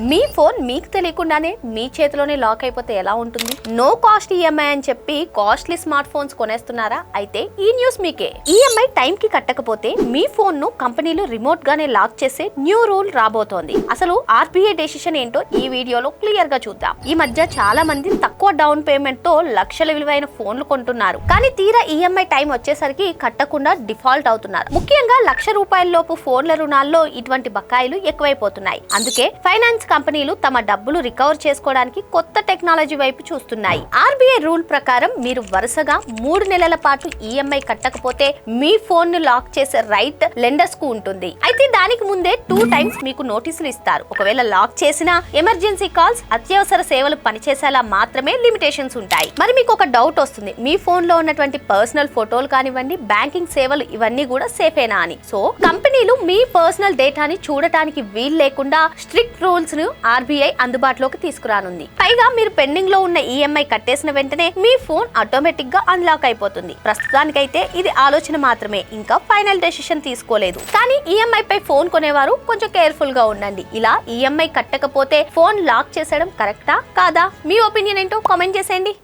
మీ phone మీకు తెలియకుండానే మీ చేతిలోనే లాక్ అయిపోతే ఎలా ఉంటుంది? నో కాస్ట్ ఈఎంఐ అని చెప్పి కాస్ట్లీ స్మార్ట్ ఫోన్స్ కొనేస్తున్నారా? అయితే ఈ న్యూస్ మీకే. ఈఎంఐ టైం కి కట్టకపోతే మీ ఫోన్ ను కంపెనీలు రిమోట్ గానే లాక్ చేసే న్యూ రూల్ రాబోతోంది. అసలు ఆర్బీఐ డెసిషన్ ఏంటో ఈ వీడియోలో క్లియర్ గా చూద్దాం. ఈ మధ్య చాలా మంది తక్కువ డౌన్ పేమెంట్ తో లక్షల విలువైన ఫోన్లు కొంటున్నారు. కానీ తీరా ఈఎంఐ టైం వచ్చేసరికి కట్టకుండా డిఫాల్ట్ అవుతున్నారు. ముఖ్యంగా ₹1,00,000 లోపు ఫోన్ల రుణాల్లో ఇటువంటి బకాయిలు ఎక్కువైపోతున్నాయి. అందుకే ఫైనాన్స్ కంపెనీలు తమ డబ్బులు రికవర్ చేసుకోవడానికి కొత్త టెక్నాలజీ వైపు చూస్తున్నాయి. ఆర్బీఐ రూల్ ప్రకారం మీరు వరుసగా 3 నెలల పాటు ఈఎంఐ కట్టకపోతే మీ ఫోన్ ను లాక్ చేసే రైట్ లెండర్స్ కు ఉంటుంది. అయితే దానికి ముందే 2 టైమ్స్ మీకు నోటీసులు ఇస్తారు. ఒకవేళ లాక్ చేసినా ఎమర్జెన్సీ కాల్స్, అత్యవసర సేవలు పనిచేసేలా మాత్రమే లిమిటేషన్స్ ఉంటాయి. మరి మీకు ఒక డౌట్ వస్తుంది, మీ ఫోన్ లో ఉన్నటువంటి పర్సనల్ ఫోటోలు కానివ్వండి, బ్యాంకింగ్ సేవలు ఇవన్నీ కూడా సేఫేనా అని. సో కంపెనీలు మీ పర్సనల్ డేటాని చూడటానికి వీలు లేకుండా స్ట్రిక్ట్ రూల్స్ ను ఆర్బీఐ అందుబాటులోకి తీసుకురానుంది. పైగా మీరు పెండింగ్ లో ఉన్న ఈఎంఐ కట్టేసిన వెంటనే మీ ఫోన్ ఆటోమేటిక్ గా అన్లాక్ అయిపోతుంది. ప్రస్తుతానికైతే ఇది ఆలోచన మాత్రమే, ఇంకా ఫైనల్ డెసిషన్ తీసుకోలేదు. కానీ ఈఎంఐ పై ఫోన్ కొనేవారు కొంచెం కేర్ఫుల్ గా ఉండండి. ఇలా ఈఎంఐ కట్టకపోతే ఫోన్ లాక్ చేసేయడం కరెక్టా కాదా? మీ ఒపీనియన్ ఏంటో కామెంట్ చేసేయండి.